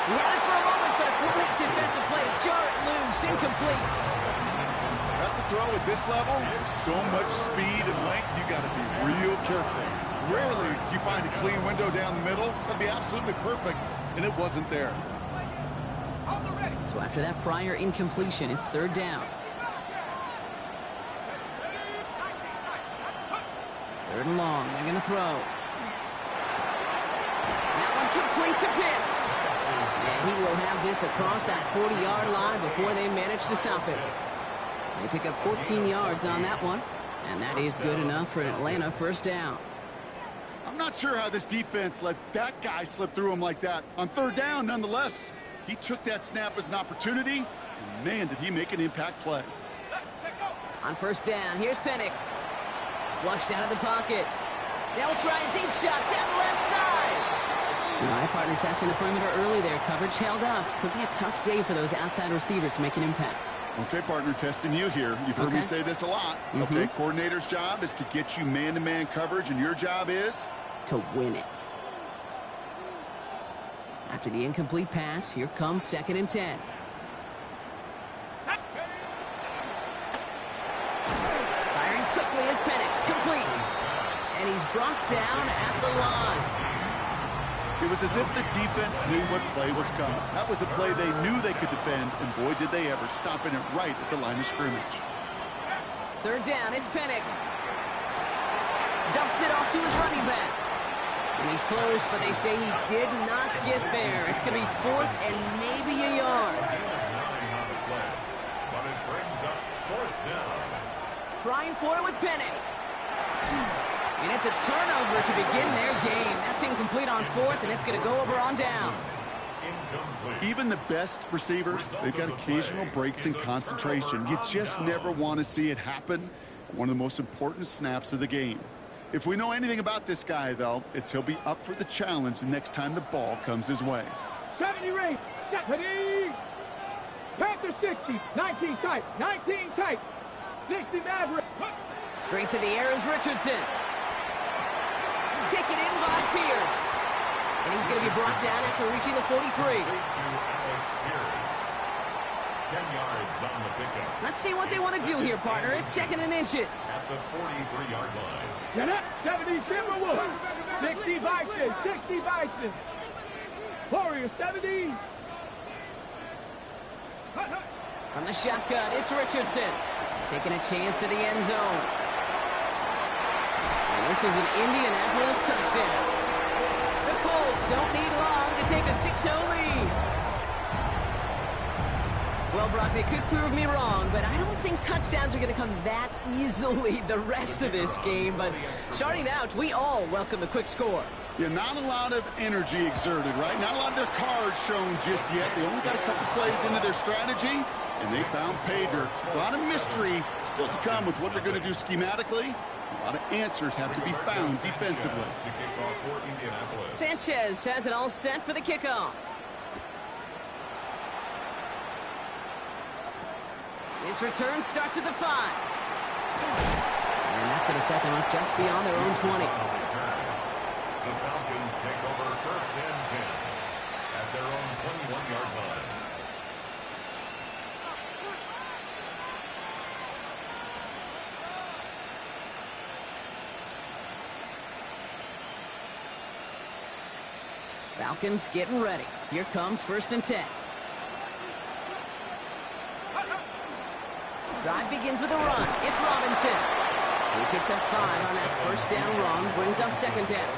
He had it for a moment, but a great defensive play to jar it loose. Incomplete. That's a throw at this level. There's so much speed and length, you got to be real careful. Rarely do you find a clean window down the middle. That'd be absolutely perfect, and it wasn't there. So after that prior incompletion, it's third down. Third and long. They're going to throw. That one complete to Pitts. And he will have this across that 40-yard line before they manage to stop it. They pick up 14 yards on that one, and that is good enough for an Atlanta first down. I'm not sure how this defense let that guy slip through him like that. On third down, nonetheless, he took that snap as an opportunity, and man, did he make an impact play. On first down, here's Penix. Flushed out of the pocket. They'll try a deep shot down the left side. All right, partner testing the perimeter early there. Coverage held up. Could be a tough day for those outside receivers to make an impact. Okay, partner, testing you here. You've heard me say this a lot. Okay, coordinator's job is to get you man-to-man coverage, and your job is? To win it. After the incomplete pass, here comes 2nd and 10. Firing quickly is Penix. Complete. And he's brought down at the line. It was as if the defense knew what play was coming. That was a play they knew they could defend, and boy, did they ever, stopping it right at the line of scrimmage. Third down, it's Penix. Dumps it off to his running back. And he's close, but they say he did not get there. It's going to be 4th and maybe a yard. Trying for it with Penix. And it's a turnover to begin their game. That's incomplete on 4th, and it's going to go over on downs. Even the best receivers, they've got occasional breaks in concentration. You just never want to see it happen. One of the most important snaps of the game. If we know anything about this guy, though, it's he'll be up for the challenge the next time the ball comes his way. 70 range, 70. Panther 60, 19 tight, 19 tight, 60 Maverick. Straight to the air is Richardson. Taken in by Pierce. And he's going to be brought down after reaching the 43. 10 yards on the pickup. Let's see what they want to do here, partner. It's 2nd and inches. At the 43-yard line. Get up, 70 Timberwolves, 60 Bison, 60 Bison. Warriors 70. From the shotgun, it's Richardson. Taking a chance to the end zone. And this is an Indianapolis touchdown. The Colts don't need long to take a 6-0 lead. Well, Brock, they could prove me wrong, but I don't think touchdowns are going to come that easily the rest of this game. But starting out, we all welcome the quick score. Yeah, not a lot of energy exerted, right? Not a lot of their cards shown just yet. They only got a couple plays into their strategy, and they found pay dirt. A lot of mystery still to come with what they're going to do schematically. A lot of answers have to be found defensively. Sanchez has it all set for the kickoff. His return starts at the 5. And that's going to set them up just beyond their own 20. The Falcons take over 1st and 10 at their own 21-yard line. Falcons getting ready. Here comes 1st and 10. Drive begins with a run. It's Robinson. He picks up 5 on that 1st down run, brings up 2nd down.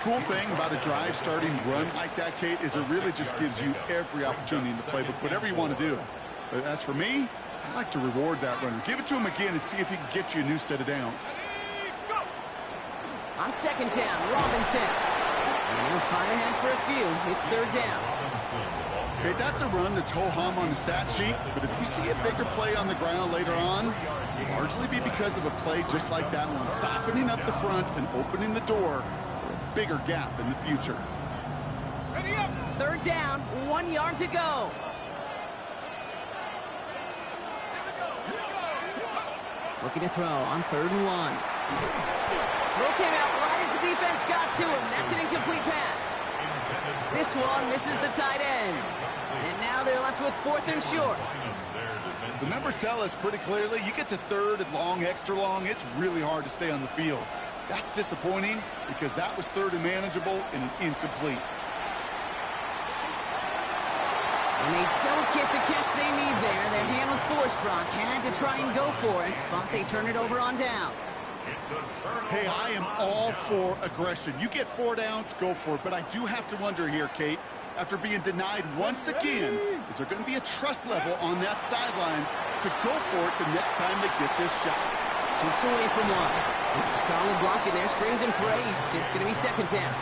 Cool thing about a drive starting run like that, Kate, is it really just gives you every opportunity in the playbook, whatever you want to do. But as for me, I like to reward that runner. Give it to him again and see if he can get you a new set of downs. On 2nd down, Robinson. And he'll fire ahead for a few. It's 3rd down. Okay, that's a run that's ho-hum on the stat sheet, but if you see a bigger play on the ground later on, it'll largely be because of a play just like that one, softening up the front and opening the door for a bigger gap in the future. 3rd down, 1 yard to go. Looking to throw on 3rd and 1. Throw came out right as the defense got to him. That's an incomplete pass. This this one, misses the tight end. And now they're left with 4th and short. The numbers tell us pretty clearly, you get to 3rd and long, extra long, it's really hard to stay on the field. That's disappointing because that was 3rd and manageable and an incomplete. And they don't get the catch they need there. Their hand was forced, Brock. Had to try and go for it, but they turn it over on downs. Hey, I am all for aggression. You get 4 downs, go for it. But I do have to wonder here, Kate, after being denied once again, is there going to be a trust level on that sidelines to go for it the next time they get this shot? Kicks away from one. It's a solid block in there. Springs him for 8. It's going to be 2nd down.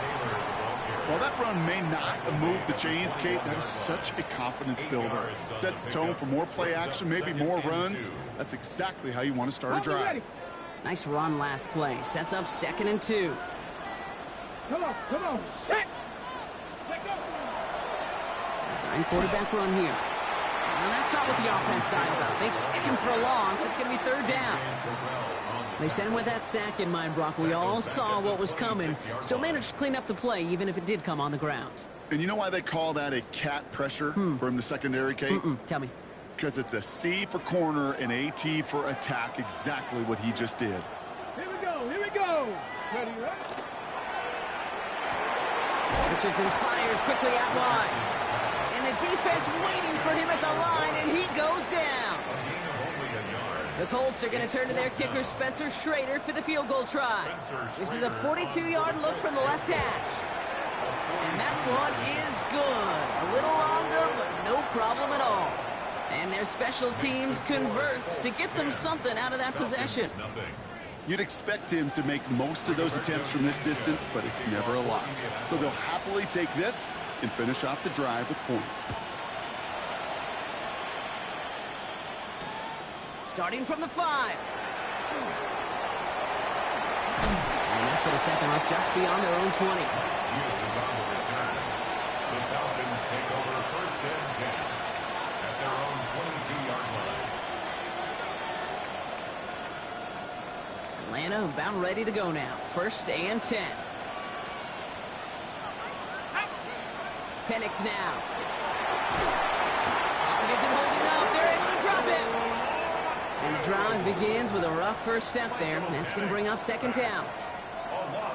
While that run may not move the chains, Kate, that is such a confidence builder. Sets the tone for more play action, maybe more runs. That's exactly how you want to start a drive. Nice run last play. Sets up 2nd and 2. Come on, set. Design quarterback run here. Now that's not what the offense style about. They stick him for a loss. It's going to be 3rd down. They sent him with that sack in mind, Brock. We all saw what was coming. Still managed to clean up the play, even if it did come on the ground. And you know why they call that a cat pressure from the secondary, Kate? Tell me. Because it's a C for corner and a T for attack, exactly what he just did. Here we go. Ready, right? Richardson fires quickly out wide. And the defense waiting for him at the line, and he goes down. The Colts are going to turn to their kicker, Spencer Schrader, for the field goal try. This is a 42-yard look from the left hash. And that one is good. A little longer, but no problem at all. And their special teams converts to get them something out of that possession. You'd expect him to make most of those attempts from this distance, but it's never a lot. So they'll happily take this and finish off the drive with points. Starting from the 5. And that's going to set them up just beyond their own 20. The Falcons take over 1st and 10 at their own 22-yard line. Atlanta about ready to go now. 1st and 10. Penix now. Pocket isn't holding up. They're able to drop it. And the drive begins with a rough first step there. That's going to bring up 2nd down.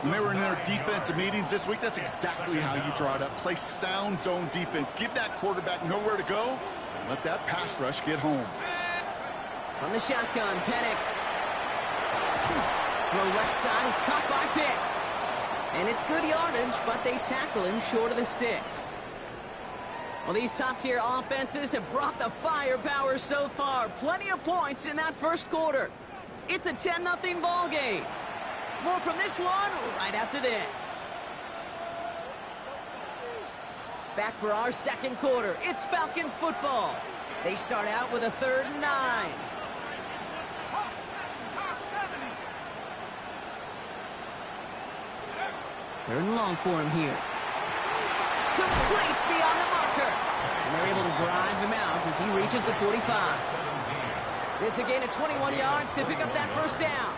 When they were in their defensive meetings this week, that's exactly how you draw it up. Play sound zone defense. Give that quarterback nowhere to go, and let that pass rush get home. From the shotgun, Penix. The left side is caught by Pitts. And it's good yardage, but they tackle him short of the sticks. Well, these top-tier offenses have brought the firepower so far. Plenty of points in that first quarter. It's a 10-0 ball game. More from this one right after this. Back for our second quarter. It's Falcons football. They start out with a 3rd and 9. Third and long for him here. Complete beyond the marker. And they're able to drive him out as he reaches the 45. It's a gain of 21 yards to pick up that 1st down.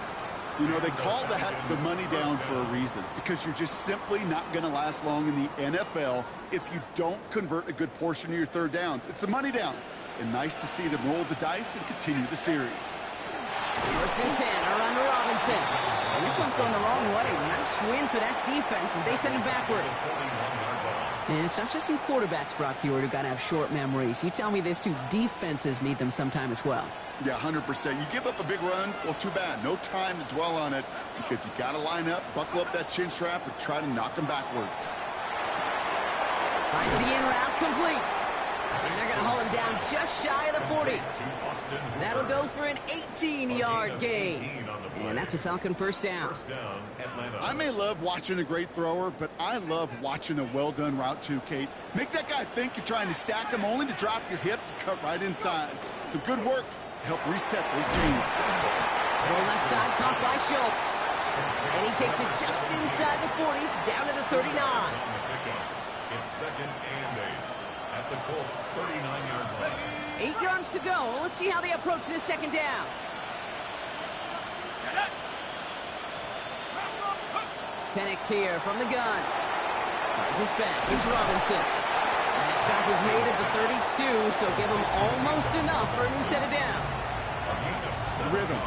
You know, they call that the money down for a reason, because you're just simply not going to last long in the NFL if you don't convert a good portion of your 3rd downs. It's the money down. And nice to see them roll the dice and continue the series. 1st and 10 around to Robinson. And this one's going the wrong way. Nice win for that defense as they send him backwards. And it's not just some quarterbacks, Brock Huard, who got to have short memories. You tell me this too, defenses need them sometime as well. Yeah, 100%. You give up a big run, well, too bad. No time to dwell on it because you got to line up, buckle up that chin strap, and try to knock them backwards. Finds the in route complete. And they're going to haul him down just shy of the 40. That'll go for an 18-yard gain. And that's a Falcon 1st down. I may love watching a great thrower, but I love watching a well-done route too, Kate. Make that guy think you're trying to stack him only to drop your hips and cut right inside. Some good work to help reset those chains. Well, left side caught by Schultz. And he takes it just inside the 40, down to the 39. It's 2nd and 8 at the Colts 39-yard line. 8 yards to go. Let's see how they approach this 2nd down. Penix here from the gun. Finds his back. It's Robinson. And a stop is made at the 32, so give him almost enough for a new set of downs. Rhythm.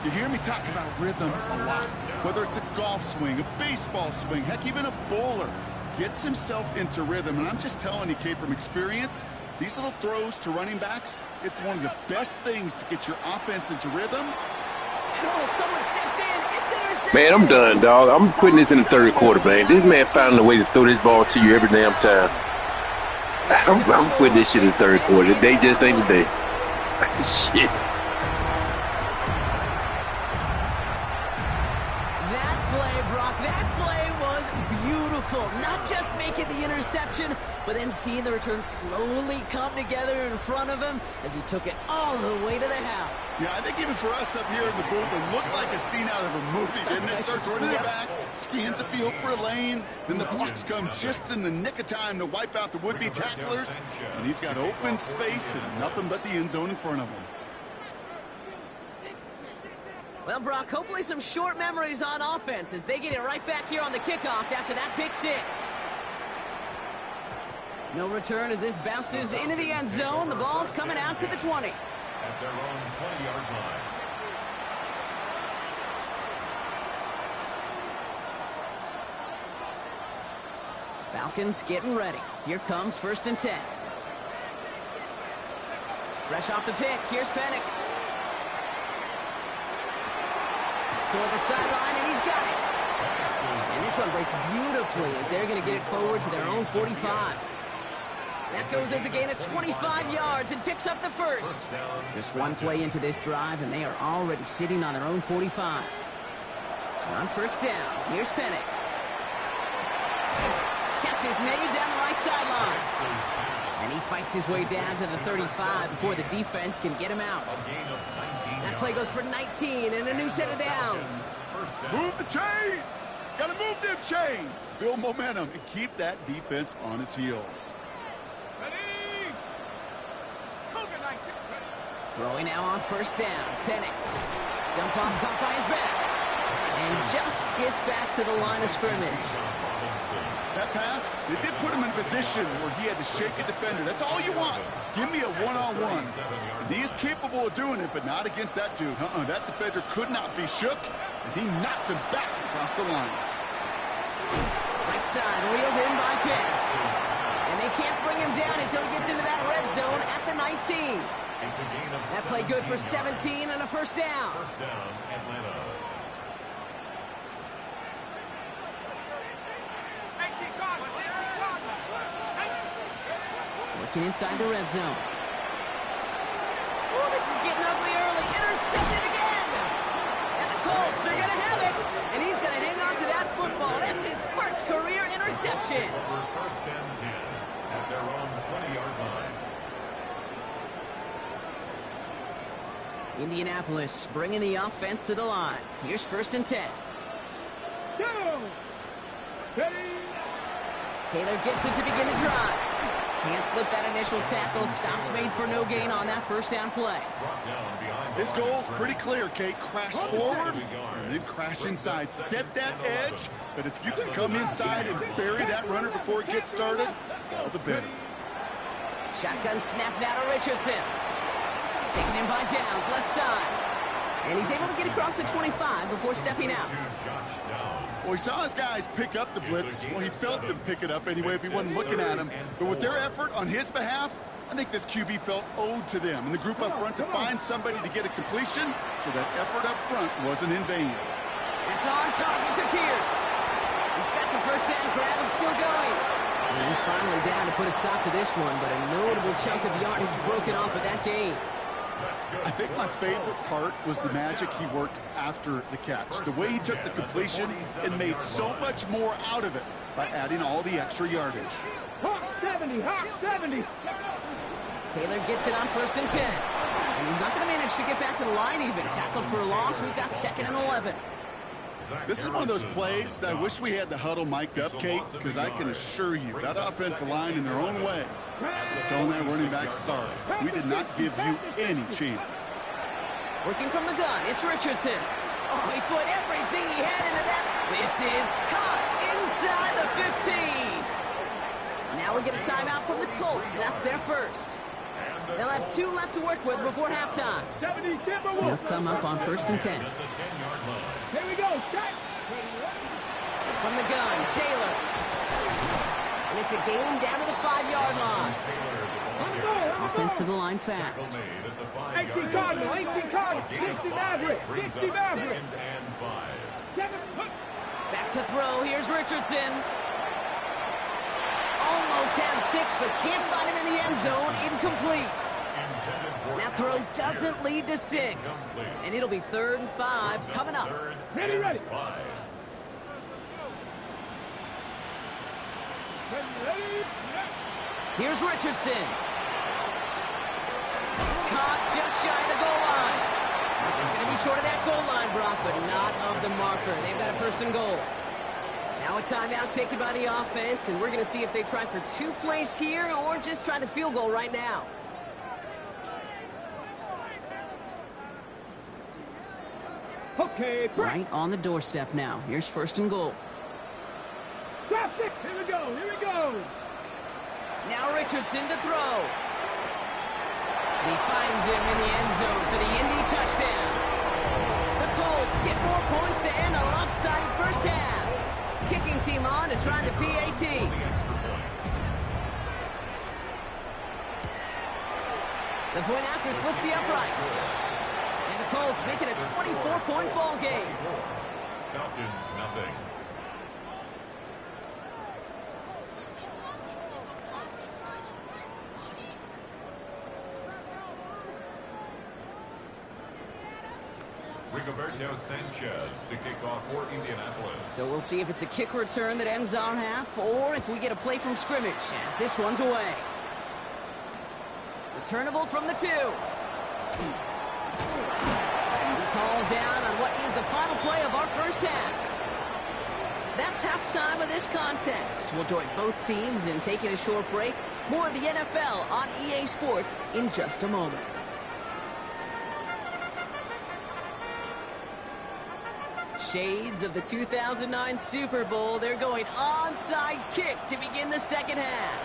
You hear me talk about rhythm a lot. Whether it's a golf swing, a baseball swing, heck, even a bowler gets himself into rhythm. And I'm just telling you, Kate, from experience, these little throws to running backs, it's one of the best things to get your offense into rhythm. And someone stepped in. It's intercepted. Man, I'm done, dog. I'm putting this in the third quarter, man. This man found a way to throw this ball to you every damn time. I'm putting this shit in the third quarter. The day just ain't the day. Shit. That play, Brock, that play was beautiful. Not just making the interception, but then seeing the return slowly come together in front of him as he took it all the way to the house. Yeah, I think even for us up here in the booth, it looked like a scene out of a movie, didn't it? Starts running it back, scans the field for a lane, then the blocks come just in the nick of time to wipe out the would-be tacklers, and he's got open space and nothing but the end zone in front of him. Well, Brock, hopefully some short memories on offense as they get it right back here on the kickoff after that pick six. No return as this bounces into the end zone. The ball's coming out to the 20. At their own 20-yard line. Falcons getting ready. Here comes 1st and 10. Fresh off the pick, here's Penix. Toward the sideline, and he's got it. And this one breaks beautifully as they're going to get it forward to their own 45. That goes as a gain of 25 yards and picks up the first. Just one play into this drive, and they are already sitting on their own 45. On 1st down, here's Penix. Catch is made down the right sideline. And he fights his way down to the 35 before the defense can get him out. That play goes for 19 and a new set of downs. Move the chains! Gotta move them chains! Build momentum and keep that defense on its heels. Throwing now on 1st down. Penix. Dump off caught by his back. And just gets back to the line of scrimmage. That pass, it did put him in a position where he had to shake a defender. That's all you want. Give me a one-on-one. And he is capable of doing it, but not against that dude. That defender could not be shook, and he knocked him back across the line. Right side, reeled in by Pitts. And they can't bring him down until he gets into that red zone at the 19. That play good for 17 and a 1st down. 1st down, Atlanta. Working inside the red zone. Oh, this is getting ugly early. Intercepted again. And the Colts are going to have it. And he's going to hang on to that football. That's his first career interception. Over 1st and 10 at their own 20-yard line. Indianapolis bringing the offense to the line. Here's 1st and 10. Taylor gets it to begin the drive. Can't slip that initial tackle. Stops made for no gain on that 1st down play. His goal's pretty clear, Kate. Crash forward and then crash inside. Set that edge, but if you can come inside and bury that runner before it gets started, all the better. Shotgun snap now to Richardson. Taking him by downs, left side. And he's able to get across the 25 before stepping out. Well, he saw his guys pick up the blitz. Well, he felt them pick it up anyway if he wasn't looking at him. But with their effort on his behalf, I think this QB felt owed to them and the group up front to find somebody to get a completion, so that effort up front wasn't in vain. It's on target to Pierce. He's got the 1st down grab and still going. And he's finally down to put a stop to this one, but a notable chunk of yardage broken off of that game. I think my favorite part was the magic he worked after the catch. The way he took the completion and made so much more out of it by adding all the extra yardage. Hawk 70, Hawk 70. Taylor gets it on 1st and 10. And he's not going to manage to get back to the line even. Tackled for a loss. We've got 2nd and 11. This is one of those plays that I wish we had the huddle mic'd up, Kate, because I can assure you that offensive line in their own way is telling that running back, sorry, we did not give you any chance. Working from the gun, it's Richardson. Oh, he put everything he had into that. This is caught inside the 15. Now we get a timeout from the Colts. That's their first. They'll have 2 left to work with before halftime. 70 Timberwolves. They'll come up on 1st and 10. Here we go. Set. From the gun, Taylor. And it's a game down to the 5-yard line. Offense to the line fast. 18 Cardinal. 18 Cardinal. 60 Maverick. 60 Maverick. Back to throw. Here's Richardson. Almost had 6, but can't find him in the end zone. Incomplete. That throw doesn't lead to 6. And it'll be 3rd and 5 coming up. Ready, ready. Here's Richardson. Caught just shy of the goal line. It's going to be short of that goal line, Brock, but not of the marker. They've got a 1st and goal. Now a timeout taken by the offense, and we're going to see if they try for 2 plays here or just try the field goal right now. Okay, Right on the doorstep now. Here's 1st and goal. Drop 6. Here we go. Here we go. Now Richardson to throw. And he finds him in the end zone for the Indy touchdown. The Colts get more points to end a lopsided first half. Kicking team on to try the PAT. The point after splits the uprights. And the Colts make it a 24-point ball game. Falcons, nothing. Rigoberto Sanchez to kick off for Indianapolis. So we'll see if it's a kick return that ends our half or if we get a play from scrimmage as this one's away. Returnable from the 2. He's hauled down on what is the final play of our first half. That's halftime of this contest. We'll join both teams in taking a short break. More of the NFL on EA Sports in just a moment. Shades of the 2009 Super Bowl. They're going onside kick to begin the second half.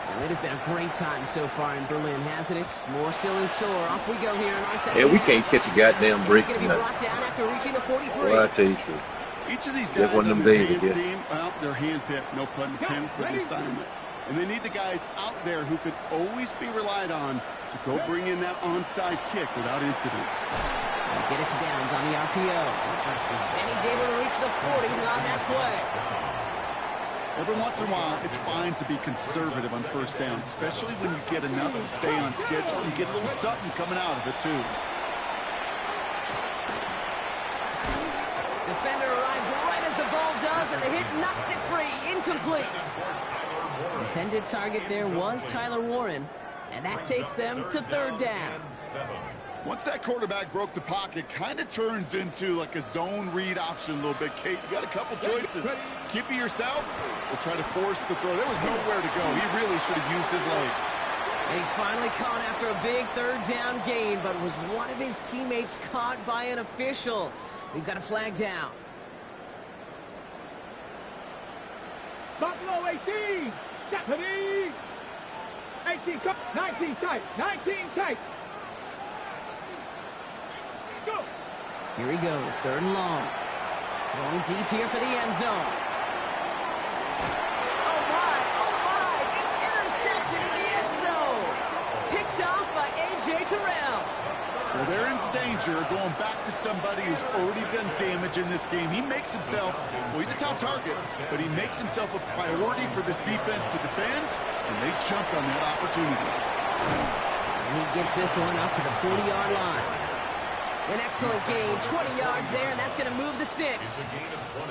Well, it has been a great time so far in Berlin, hasn't it? More still in store. Off we go here in our second Yeah, we half. can't catch a goddamn break He's going to be tonight. brought down after reaching the 43. Well, I tell you the truth. Each of these Get guys one of on them this days Hands again. team, well, they're handpicked, no pun intended, for the assignment. And they need the guys out there who could always be relied on to go bring in that onside kick without incident. Get it to Downs on the RPO. And he's able to reach the 40 on that play. Every once in a while, it's fine to be conservative on first down, especially when you get enough to stay on schedule and get a little something coming out of it, too. Defender arrives right as the ball does, and the hit knocks it free. Incomplete. Intended target there was Tyler Warren, and that takes them to 3rd down. Once that quarterback broke the pocket, kind of turns into like a zone read option a little bit. Kate, you got a couple choices. Keep it yourself or try to force the throw. There was nowhere to go. He really should have used his legs. And he's finally caught after a big 3rd down gain, but was one of his teammates caught by an official. We've got a flag down. Buffalo 18. Stephanie. 18. 19 tight. 19 tight. Go. Here he goes, 3rd and long. Going deep here for the end zone. Oh my, it's intercepted in the end zone. Picked off by A.J. Terrell. Well, they're in danger going back to somebody who's already done damage in this game. He makes himself, well, he's a top target, but he makes himself a priority for this defense to defend, and they jumped on that opportunity. And he gets this one up to the 40-yard line. An excellent gain, 20 yards there, and that's going to move the sticks.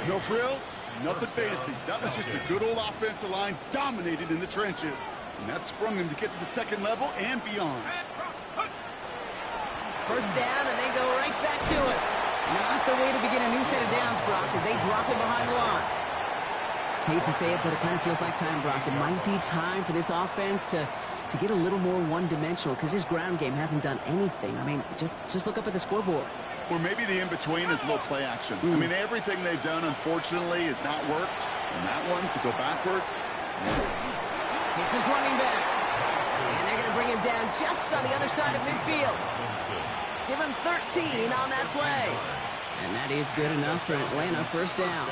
No frills, nothing fancy. That was just a good old offensive line dominated in the trenches. And that sprung him to get to the second level and beyond. First down, and they go right back to it. Not the way to begin a new set of downs, Brock, as they drop it behind the line. Hate to say it, but it kind of feels like time, Brock. It might be time for this offense to get a little more one-dimensional because his ground game hasn't done anything. I mean, just look up at the scoreboard. Or maybe the in-between is a little play action. I mean, everything they've done, unfortunately, has not worked. And that one, to go backwards. It's his running back. And they're going to bring him down just on the other side of midfield. Give him 13 on that play. And that is good enough for Atlanta first down.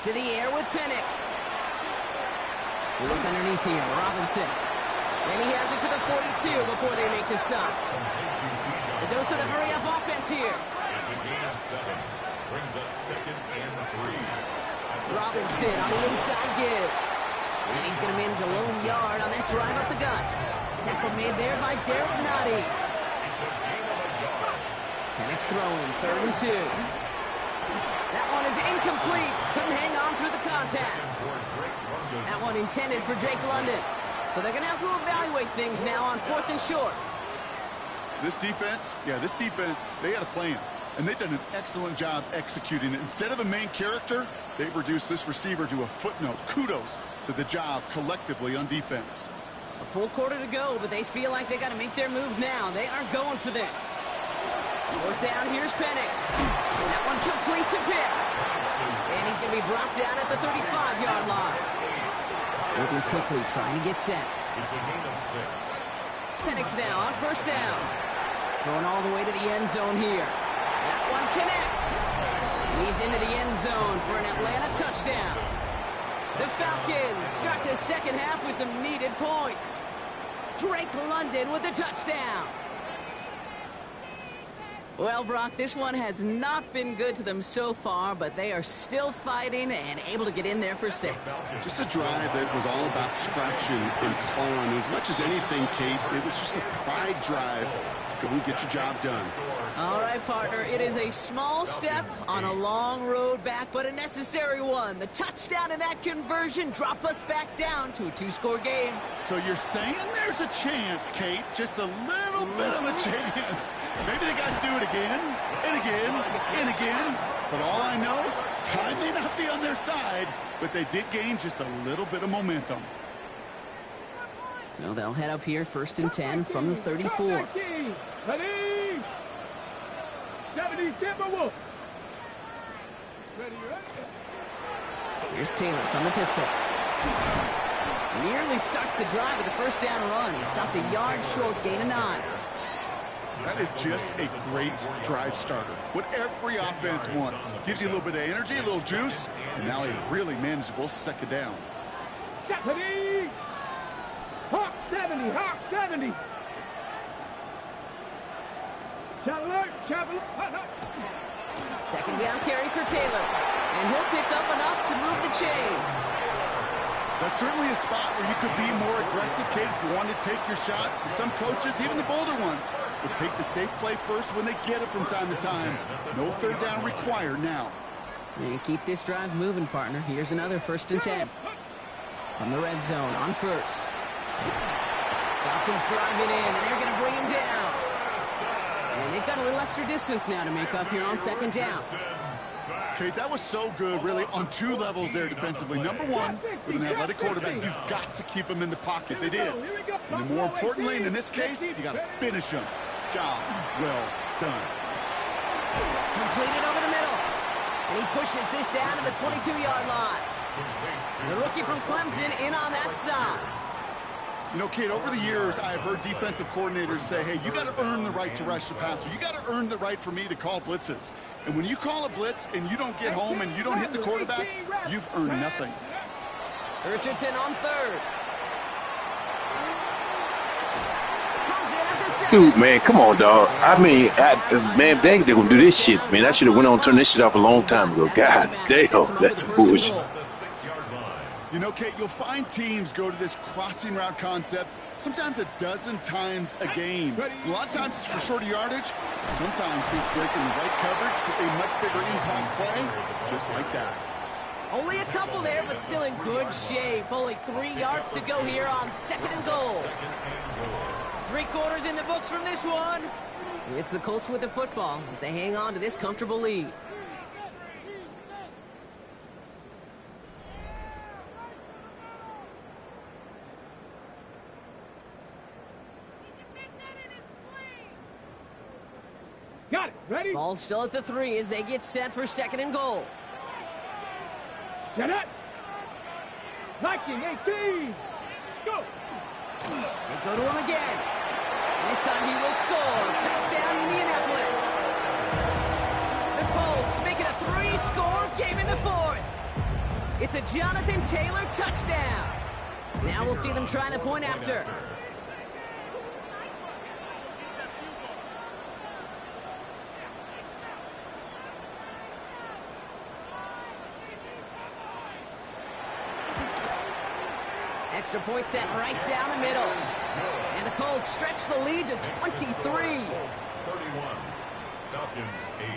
To the air with Penix. We look underneath here. Robinson. And he has it to the 42 before they make the stop. The dose of the hurry-up offense here. It's a gain of 7. Brings up 2nd and 3. Robinson on the inside give. And he's going to manage a lone yard on that drive up the gut. Tackle made there by Derek Nottie. It's a gain of a yard. Penix throwing, 3rd and 2. That one is incomplete. Couldn't hang on through the contact. That one intended for Drake London. So they're going to have to evaluate things now on 4th and short. This defense, they had a plan. And they've done an excellent job executing it. Instead of a main character, they've reduced this receiver to a footnote. Kudos to the job collectively on defense. A full quarter to go, but they feel like they got to make their move now. They are going for this. 4th down, here's Penix. That one complete to Pitts. And he's going to be brought down at the 35-yard line. Moving quickly, trying to get set. It's a gain of 6. Penix now on 1st down. Going all the way to the end zone here. That one connects. He's into the end zone for an Atlanta touchdown. The Falcons start the second half with some needed points. Drake London with the touchdown. Well, Brock, this one has not been good to them so far, but they are still fighting and able to get in there for 6. Just a drive that was all about scratching and clawing. As much as anything, Kate, it was just a pride drive to go and get your job done. All right, partner, it is a small step on a long road back, but a necessary one. The touchdown and that conversion drop us back down to a 2-score game. So you're saying there's a chance, Kate, just a little bit of a chance. Maybe they got to do it again, and again, and again. But all I know, time may not be on their side, but they did gain just a little bit of momentum. So they'll head up here, 1st and 10 from the 34. 70 Timberwolves. Here's Taylor from the pistol. Nearly starts the drive with the 1st down run. Stopped a yard short, gain of 9. That is just a great drive starter. What every offense wants. Gives you a little bit of energy, a little juice, and now a really manageable 2nd down. 70. Hawk 70. Hawk 70. Traveler. 2nd down carry for Taylor. And he'll pick up enough to move the chains. That's certainly a spot where you could be more aggressive, Kate, if you want to take your shots. And some coaches, even the bolder ones, will take the safe play first when they get it from time to time. No 3rd down required now. And keep this drive moving, partner. Here's another 1st and 10. From the red zone on 1st. Falcons driving in, and they're going to bring him down. And they've got a little extra distance now to make up here on 2nd down. Kate, that was so good, really, on 2 levels there defensively. Number 1, with an athletic quarterback, you've got to keep him in the pocket. They did. And then more importantly, and in this case, you got to finish him. Job well done. Completed over the middle. And he pushes this down to the 22-yard line. The rookie from Clemson in on that stop. You know, Kate, over the years, I've heard defensive coordinators say, hey, you got to earn the right to rush the passer. You got to earn the right for me to call blitzes. And when you call a blitz and you don't get home and you don't hit the quarterback, you've earned nothing. Richardson on 3rd. Dude, man, come on, dog. I mean, man, they're going to do this shit, man. I should have went on and turned this shit off a long time ago. God damn, that's bullshit. You know, Kate, you'll find teams go to this crossing route concept sometimes a dozen times a game. A lot of times it's for shorter yardage. Sometimes it's breaking the right coverage for a much bigger impact play, just like that. Only a couple there, but still in good shape. Only 3 yards to go here on 2nd and goal. 3 quarters in the books from this one. It's the Colts with the football as they hang on to this comfortable lead. Got it. Ready? Ball still at the 3 as they get set for 2nd and goal. Set up. Viking 18. Go. They go to him again. And this time he will score. Touchdown, Indianapolis. The Colts make it a 3-score game in the 4th. It's a Jonathan Taylor touchdown. Now we'll see them try the point after. Extra point set right down the middle. And the Colts stretch the lead to 23. Colts 31, Falcons 8.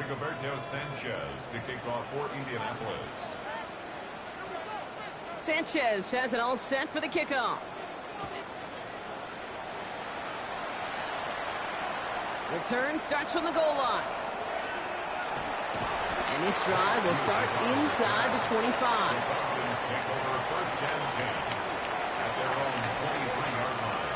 Rigoberto Sanchez to kick off for Indianapolis. Sanchez has it all set for the kickoff. Return starts from the goal line. And this drive will start inside the 25. Falcons take over 1st and 10 at their own 23-yard line.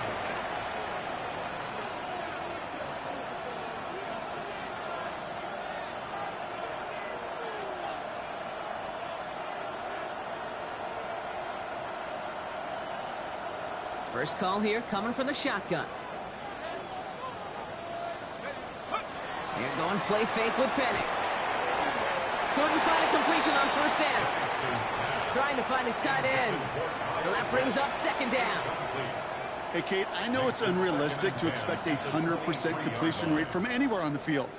First call here coming from the shotgun. They're going play fake with Penix. Couldn't find a completion on 1st down. Trying to find his tight end. So that brings up 2nd down. Hey, Kate, I know it's unrealistic to expect a 100% completion rate from anywhere on the field.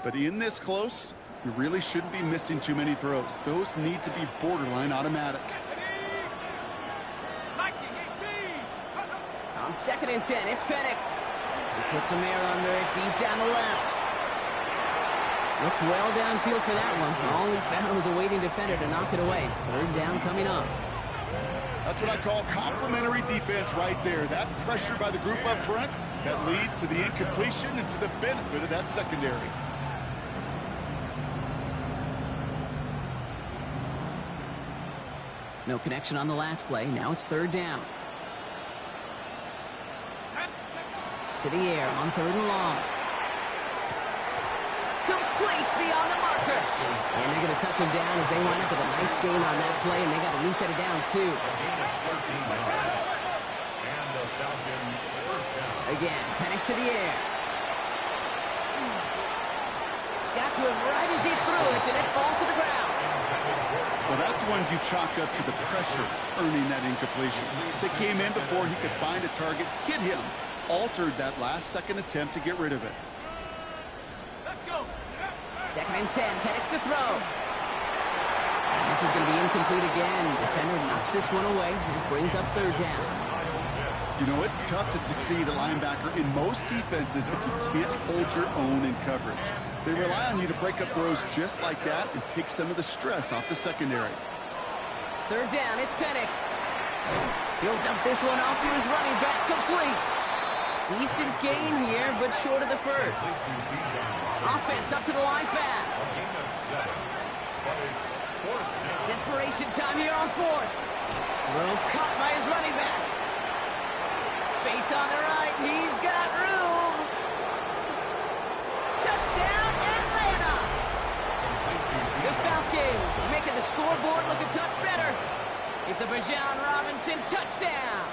But in this close, you really shouldn't be missing too many throws. Those need to be borderline automatic. On 2nd and 10, it's Penix. He puts some air under it deep down the left. Looked well downfield for that one. All he found was a waiting defender to knock it away. 3rd down coming up. That's what I call complimentary defense right there. That pressure by the group up front, that leads to the incompletion and to the benefit of that secondary. No connection on the last play. Now it's 3rd down. To the air on 3rd and long. Complete beyond the marker. And they're going to touch him down as they wind up with a nice gain on that play, and they got a new set of downs, too. And the Falcon 1st down. Again, Penix to the air. Got to him right as he threw it, and it falls to the ground. Well, that's one you chalk up to the pressure earning that incompletion. They came in before he could find a target, hit him, altered that last-second attempt to get rid of it. 2nd and 10, Penix to throw. And this is going to be incomplete again. Defender knocks this one away and brings up 3rd down. You know, it's tough to succeed at linebacker in most defenses if you can't hold your own in coverage. They rely on you to break up throws just like that and take some of the stress off the secondary. 3rd down, it's Penix. He'll dump this one off to his running back, complete. Decent gain here, but short of the 1st. Offense up to the line fast. Desperation time here on 4th. Throw caught by his running back. Space on the right. He's got room. Touchdown, Atlanta. The Falcons making the scoreboard look a touch better. It's a Bijan Robinson touchdown.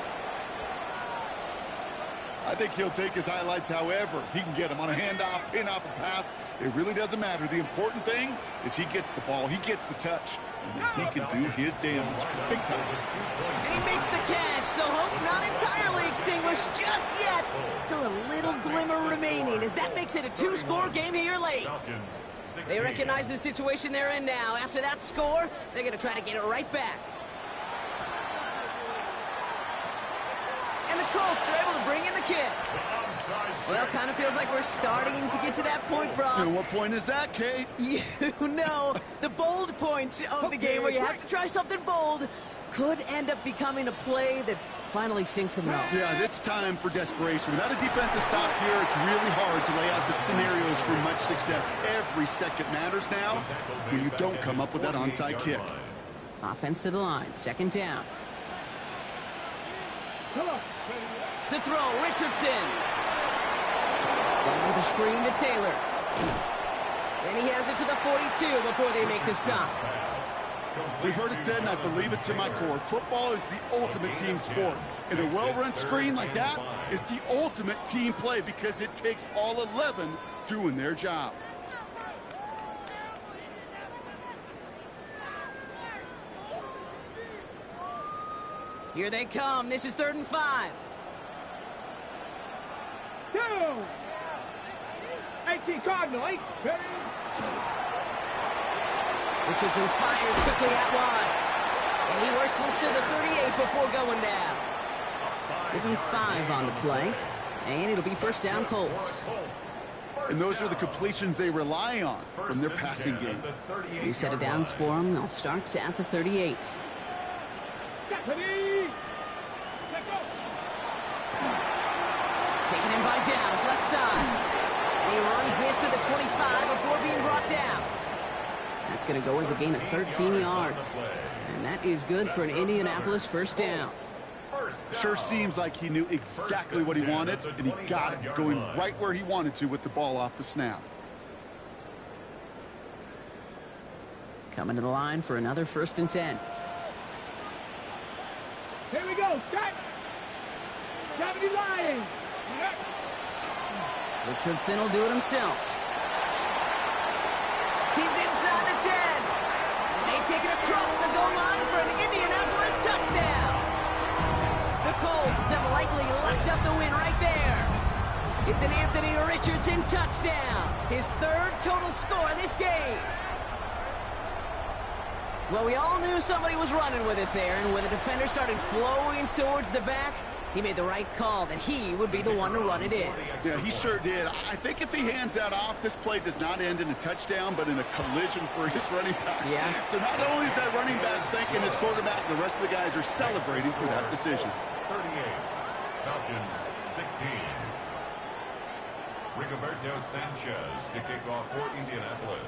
I think he'll take his highlights however he can get them on a handoff, pin off a pass. It really doesn't matter. The important thing is he gets the ball, he gets the touch, and then he can do his damage. Big time. And he makes the catch, so hope not entirely extinguished just yet. Still a little glimmer remaining as that makes it a 2-score game here late. They recognize the situation they're in now. After that score, they're going to try to get it right back. And the Colts are able to bring in the kick. Well, kind of feels like we're starting to get to that point, Brock. And what point is that, Kate? You know, the bold point of the game where you have to try something bold could end up becoming a play that finally sinks them out. Yeah, it's time for desperation. Without a defensive stop here, it's really hard to lay out the scenarios for much success. Every second matters now when you don't come up with that onside kick. Offense to the line, 2nd down. To throw, Richardson. Going with the screen to Taylor. And he has it to the 42 before they make the stop. We've heard it said, and I believe it to my core, football is the ultimate team sport. And a well-run screen like that is the ultimate team play because it takes all 11 doing their job. Here they come. This is 3rd and 5. 2. 18 Cardinal, 8. Ready? Richardson fires quickly out wide. And he works this to the 38 before going down. Give him 5 on the play. And it'll be first down Colts. And those are the completions they rely on from their passing game. New set of downs for them. They'll start at the 38. Ready? Let go. Taking him by downs, left side. And he runs this to the 25 before being brought down. That's going to go as a gain of 13 yards. And that is good for an Indianapolis first down. Sure seems like he knew exactly what he wanted, and he got it going right where he wanted to with the ball off the snap. Coming to the line for another 1st and 10. Here we go. Start. 70 Lions. Richardson will do it himself. He's inside the 10. And they take it across the goal line for an Indianapolis touchdown. The Colts have likely locked up the win right there. It's an Anthony Richardson touchdown. His 3rd total score in this game. Well, we all knew somebody was running with it there, and when the defender started flowing towards the back, he made the right call that he would be the one to run it in. Yeah, he sure did. I think if he hands that off, this play does not end in a touchdown, but in a collision for his running back. Yeah. So not only is that running back thanking his quarterback, the rest of the guys are celebrating for that decision. 38, Falcons 16. Rigoberto Sanchez to kick off for Indianapolis.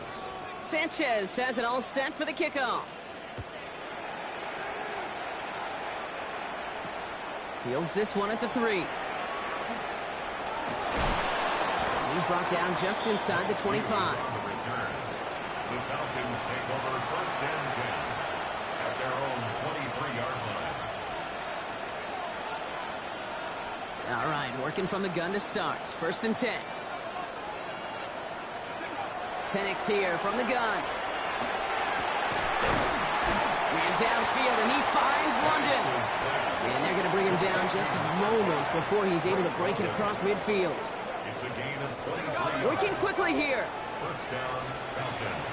Sanchez has it all set for the kickoff. Fields this one at the 3. And he's brought down just inside the 25. The return. The Falcons take over 1st and 10 at their own 23-yard line. All right, working from the gun to start. 1st and 10. Penix here from the gun. Man downfield, and he finds London. And they're going to bring him down just a moment before he's able to break it across midfield. It's a gain of 23 Working yards. quickly here. First down, Falcons.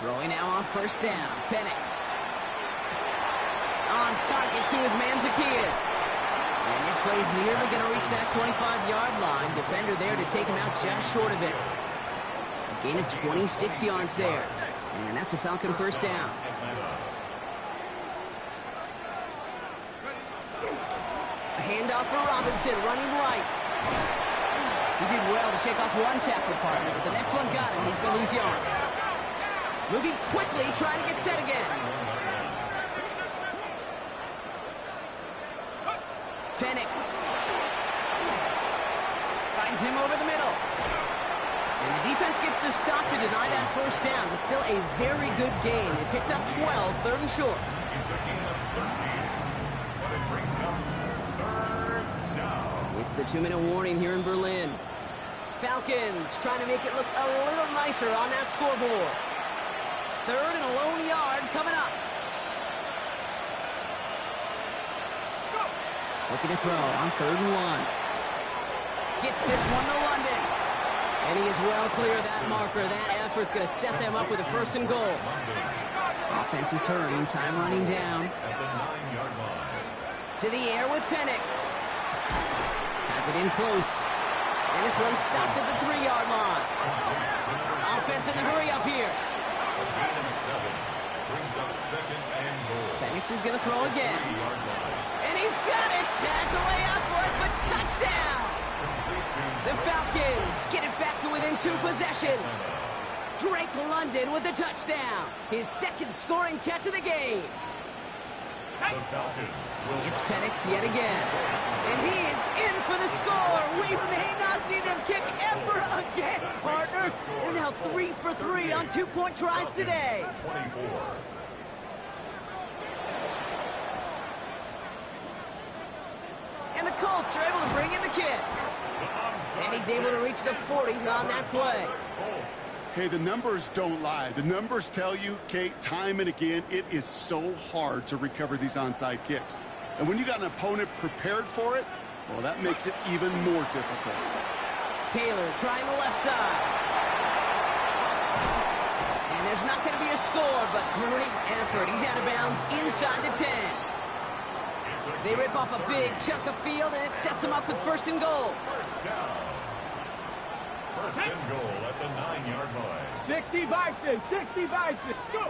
Throwing now on 1st down. Penix. On target to his man Zacchaeus. And this play's nearly going to reach that 25-yard line. Defender there to take him out just short of it. A gain of 26 yards there. And that's a Falcon first down. A handoff for Robinson, running right. He did well to shake off one tackle partner, but the next one got him. He's going to lose yards. Moving quickly, trying to get set again. Penix finds him over the middle. And the defense gets the stop to deny that first down, but still a very good game. They picked up 12, 3rd and short. It's a gain of 13, but it brings up 3rd down. It's the 2-minute warning here in Berlin. Falcons trying to make it look a little nicer on that scoreboard. 3rd and a lone yard coming up. Looking to throw on 3rd and 1. Gets this one to London. And he is well clear of that marker. That effort's going to set them up with a 1st and goal. Offense is hurrying. Time running down. At the 9-yard line. To the air with Penix. Has it in close. And this one's stopped at the 3-yard line. Offense in the hurry up here. A gain of 7 brings up 2nd and goal. Penix is going to throw again. 3-yard line. And he's got it. Has a way out for it, but touchdown. The Falcons get it back to within 2 possessions. Drake London with the touchdown. His 2nd scoring catch of the game. The Falcons will It's Penix yet again. And he is in for the score. We may not see them kick ever again, partner. They're now 3 for 3 on 2-point tries today. 24. And the Colts are able to bring in the kick. And he's able to reach the 40 on that play. Hey, the numbers don't lie. The numbers tell you, Kate, time and again, it is so hard to recover these onside kicks. And when you got an opponent prepared for it, well, that makes it even more difficult. Taylor trying the left side. And there's not going to be a score, but great effort. He's out of bounds inside the 10. They rip off a big chunk of field, and it sets them up with 1st and goal. First down. 1st and goal at the 9-yard line. 60 Vikings, 60 Vikings. Go.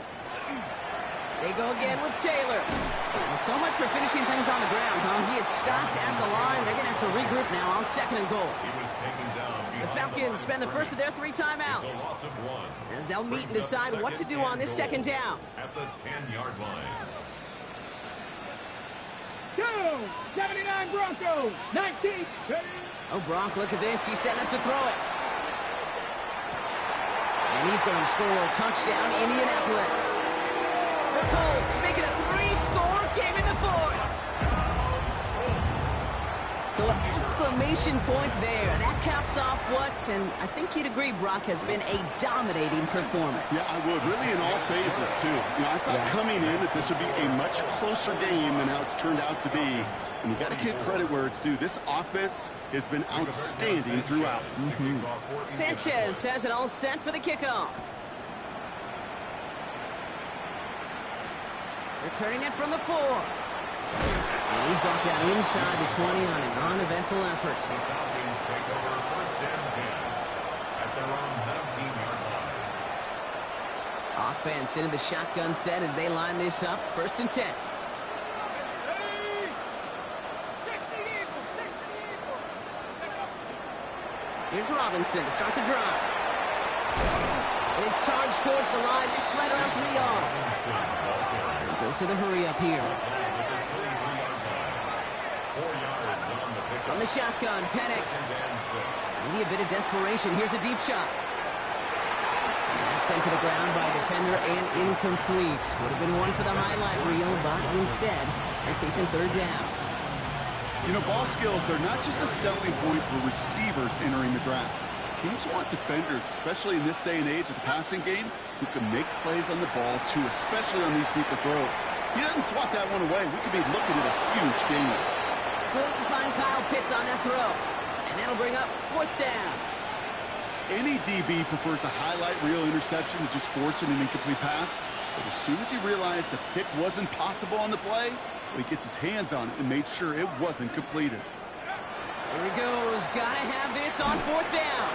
They go again with Taylor. Well, so much for finishing things on the ground, huh? He is stopped at the line. They're going to have to regroup now on 2nd and goal. He was taken down. The Falcons spend the first of their 3 timeouts. It's a loss of 1. As they'll meet and decide what to do on this 2nd down. At the 10-yard line. Go. 79 Broncos, 19. Oh, Bronk, look at this. He's setting up to throw it. And he's going to score a touchdown, Indianapolis. The Colts make it a 3-score game in the 4th. So an exclamation point there. That caps off what, and I think you'd agree, Brock, has been a dominating performance. Yeah, I would. Really in all phases, too. You know, I thought coming in that this would be a much closer game than how it's turned out to be. And you got to give credit where it's due. This offense has been outstanding throughout. Sanchez has it all set for the kickoff. Returning it from the 4. And he's brought down inside the 20 on an uneventful effort. The Falcons take over 1st and 10 at their own 19-yard line. Offense into the shotgun set as they line this up. 1st and 10. Here's Robinson to start the drive. It is charged towards the line. It's right around 3 yards. Goes to the hurry up here. From the shotgun, Penix. Maybe a bit of desperation. Here's a deep shot. And that's sent to the ground by a defender and incomplete. Would have been one for the highlight reel, but instead, they're facing 3rd down. You know, ball skills are not just a selling point for receivers entering the draft. Teams want defenders, especially in this day and age of the passing game, who can make plays on the ball, too, especially on these deeper throws. He doesn't swat that one away. We could be looking at a huge game. Couldn't find Kyle Pitts on that throw. And that'll bring up 4th down. Any DB prefers a highlight reel interception to just forcing an incomplete pass. But as soon as he realized a pick wasn't possible on the play, he gets his hands on it and made sure it wasn't completed. Here he goes. Gotta have this on 4th down.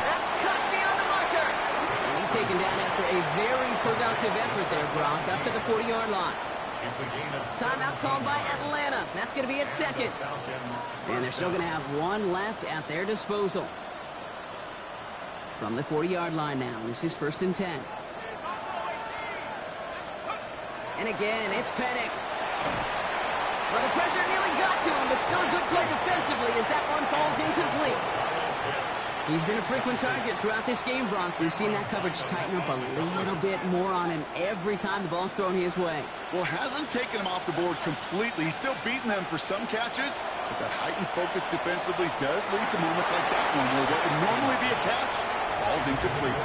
That's cut beyond the marker. And he's taken down after a very productive effort there, Brock, up to the 40-yard line. It's a gain of Timeout called by Atlanta. That's going to be at 2nd. And they're still going to have 1 left at their disposal. From the 40-yard line now, this is 1st and 10. And again, it's Penix. Well, the pressure nearly got to him, but still a good play defensively as that one falls incomplete. He's been a frequent target throughout this game, Brock. We've seen that coverage tighten up a little bit more on him every time the ball's thrown his way. Well, hasn't taken him off the board completely. He's still beating them for some catches, but that heightened focus defensively does lead to moments like that one where what would normally be a catch falls incomplete.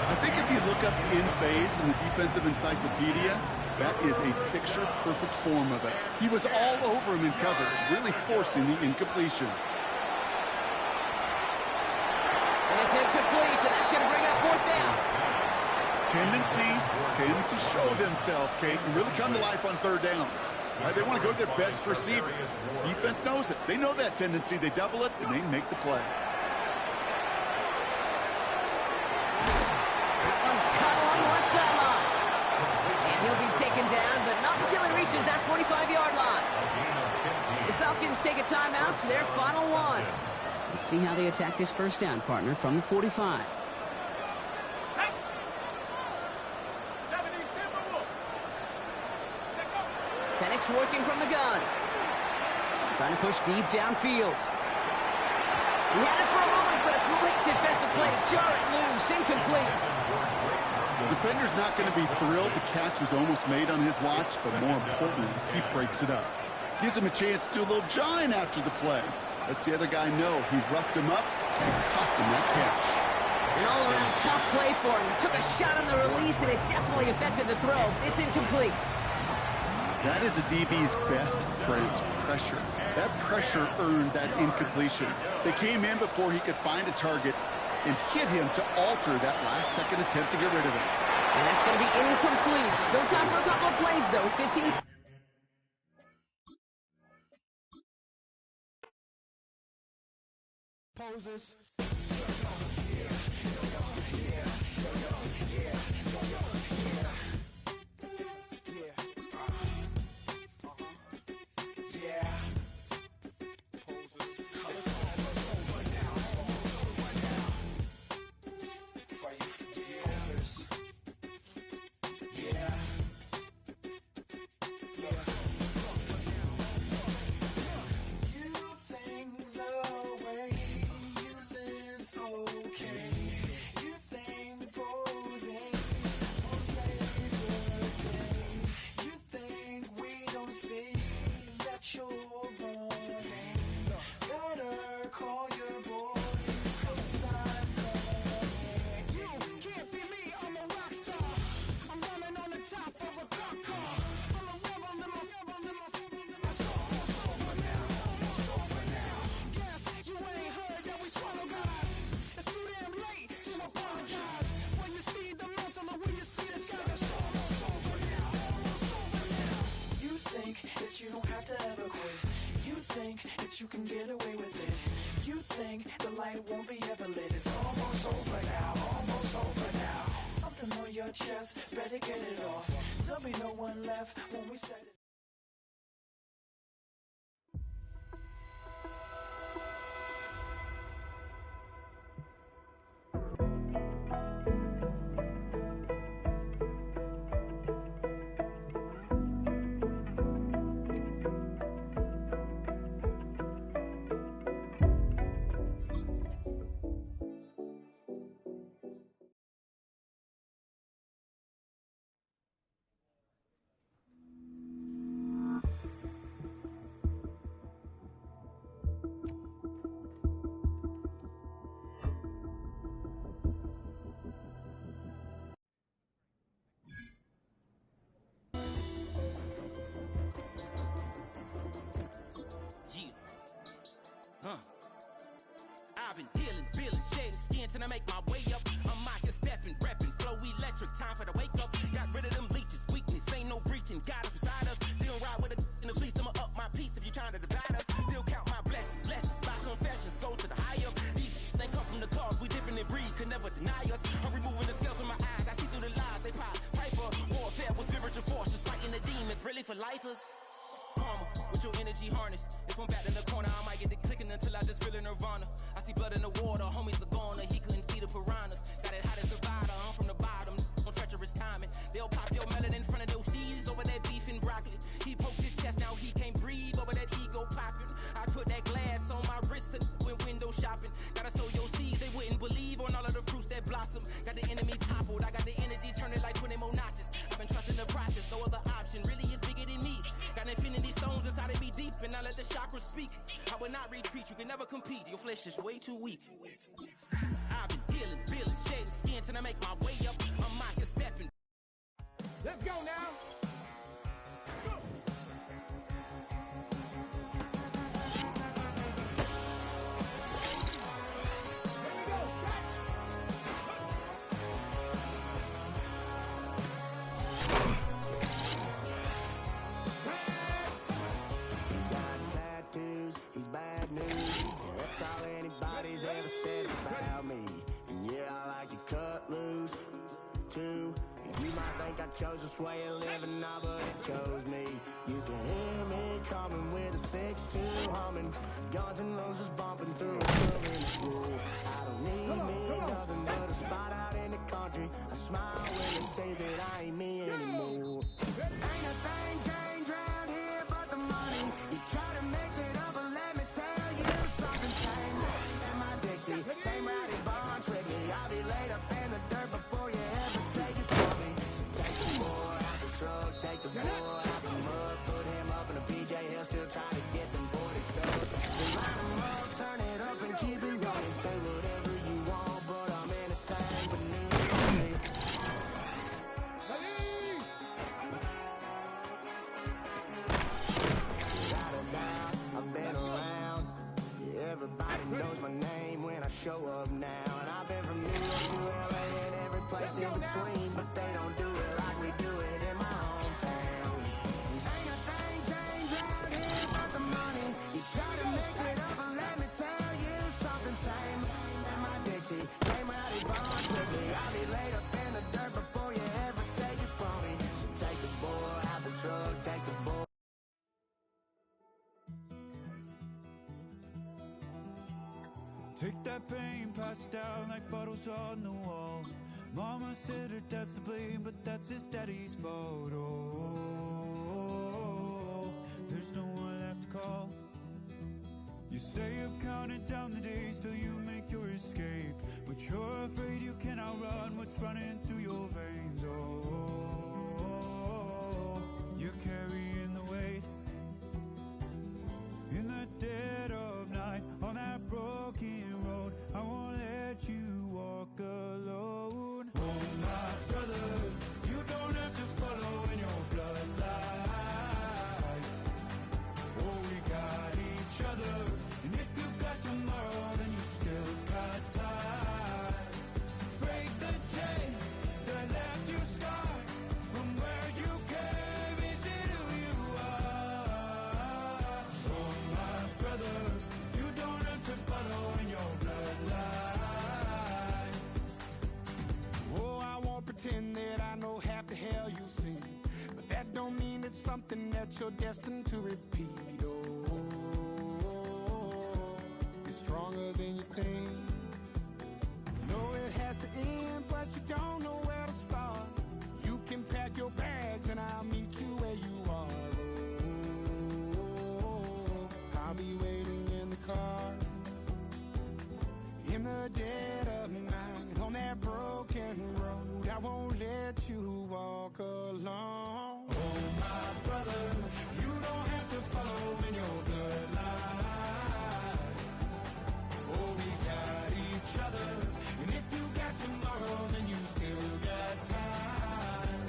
I think if you look up in phase in the defensive encyclopedia, that is a picture-perfect form of it. He was all over him in coverage, really forcing the incompletion. And it's incomplete, and that's going to bring up 4th down. Tendencies tend to show themselves, Kate, and really come to life on 3rd downs. Right? They want to go to their best receiver. Defense knows it. They know that tendency. They double it, and they make the play. That one's cut along the left sideline. And he'll be taken down, but not until he reaches that 45-yard line. The Falcons take a timeout to their final 1. Let's see how they attack this 1st down, partner, from the 45. Penix working from the gun. Trying to push deep downfield. He had it for a moment, but a great defensive play to jar it loose. Incomplete. The defender's not going to be thrilled the catch was almost made on his watch, but more importantly, he breaks it up. Gives him a chance to do a little jawing after the play. Lets the other guy know he roughed him up and cost him that catch. An all-around tough play for him. He took a shot on the release, and it definitely affected the throw. It's incomplete. That is a DB's best friend, pressure. That pressure earned that incompletion. They came in before he could find a target and hit him to alter that last-second attempt to get rid of it. And that's going to be incomplete. Still time for a couple of plays, though. 15 seconds. Poses. You can get away with it. You think the light won't be ever lit. It's almost over now, almost over now. Something on your chest, better get it off. There'll be no one left when we set it. I've been dealing, shedding skin till I make my way up. I'm out here stepping, repping, flow electric, time for the wake up. Got rid of them leeches, weakness, ain't no breaching. God is beside us, still ride with a in the fleece. I'ma up my piece if you trying to divide us. Still count my blessings, lessons, by confessions, go to the higher. These they come from the cause, we different in breed, could never deny us. I'm removing the scales from my eyes, I see through the lies, they pop. Piper, warfare with spiritual forces, fighting the demons, really for lifers. Karma, with your energy harness. If I'm back in the corner, I might get the clicking until I just feel a nirvana. I see blood in the water, homies are gone, he couldn't see the piranhas. Got it hot as divider, I'm from the bottom, on treacherous timing. They'll pop your melon in front of those seeds over that beef and broccoli. He poked his chest, now he can't breathe over that ego popping. I put that glass on my wrist and went window shopping. Gotta sow your seeds, they wouldn't believe on all of the fruits that blossom. Got the enemy toppled, I got the energy turning like 20 more notches. I've been trusting the process, no other option really is bigger than me. Got infinity stones inside of me deep, and I let the chakras speak. I will not retreat, you can never compete, your flesh is way too weak. I've been dealing, shedding skin till I make my way up. I'm out here stepping. Let's go now. Go. Here we go. He's got tattoos, he's bad news. That's all anybody's ever said about me. And yeah, I like to cut loose, too. You might think I chose this way of living now, but it chose me. You can hear me coming with a 6'2" humming. Guns and Roses bumping through a swimming pool. I don't need me nothing but a spot out in the country. I smile when they say that I ain't me anymore. Ain't a thing changed round here place in between, but they don't do it like we do it in my hometown. Ain't a thing changed out here but the money. You try to mix it up, but let me tell you something. Same in my Dixie, same rowdy bonds with me. I'll be laid up in the dirt before you ever take it from me. So take the boy out the truck, take the boy. Take that pain, pass it down like photos on the wall. Mama said her dad's to blame, but that's his daddy's fault. Oh, there's no one left to call. You stay up counting down the days till you make your escape, but you're afraid you cannot run what's running through your veins. Oh, you're carrying the weight in the dead of night on that broken road. I won't let you walk alone. Oh, my brother, you don't have to follow in your bloodline. Oh, we got each other, and if you got tomorrow, then you still got time to break the chain that left you scarred from where you came. Is it who you are? Oh, my brother, you don't have to follow in your bloodline. Oh, I won't pretend that I know half the hell you've seen, but that don't mean it's something that you're destined to repeat. Oh, it's stronger than you think. You know it has to end, but you don't know where to start. You can pack your bags and I'll meet you where you are. Oh, I'll be waiting in the car in the dead of night on that broken road. I won't let you walk alone. Oh, my brother, you don't have to follow in your bloodline. Oh, we got each other, and if you got tomorrow, then you still got time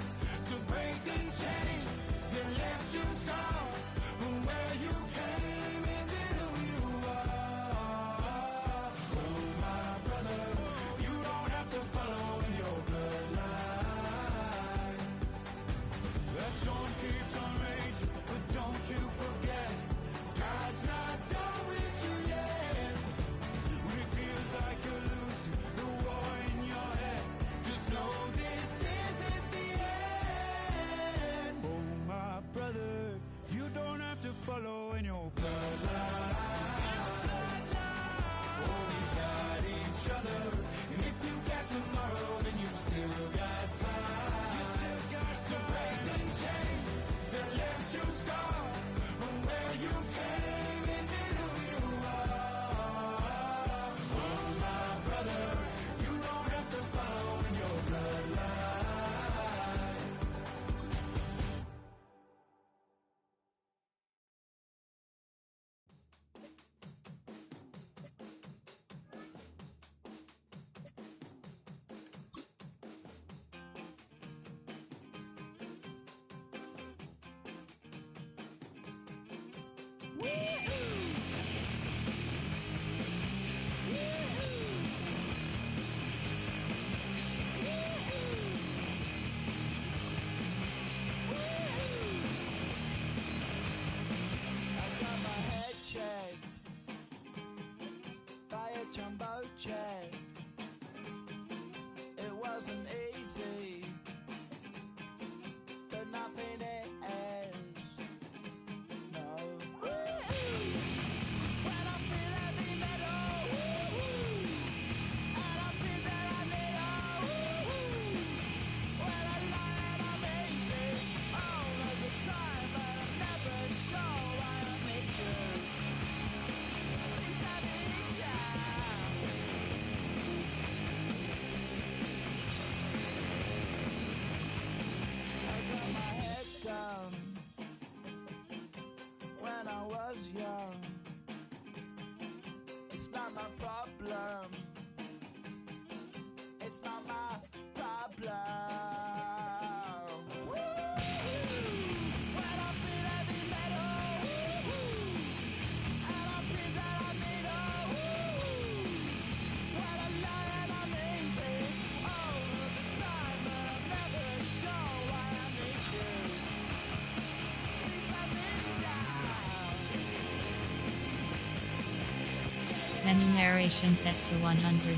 to break these chains that left you scarred from where you came. Is it who you are? Oh, my brother, you don't have to follow in your bloodline. That storm keeps on raging, but don't you forget, God's not done with you yet. When it feels like you're losing the war in your head, just know this isn't the end. Oh, my brother, you don't have to follow in your bloodline. Oh, we got each other, and if you got tomorrow, then you still got time. You still got to break these chains that left you scarred from where you came. Is it who you are? Oh, my brother, you don't have to follow in your bloodline. I got my head checked by a jumbo jet. It wasn't easy, but nothing is. No. When I feel heavy metal, and I feel that I need when I lie and I'm easy all of the time, but I'm never sure why I need you. Please I need ya. I got my head Menu narration set to 100.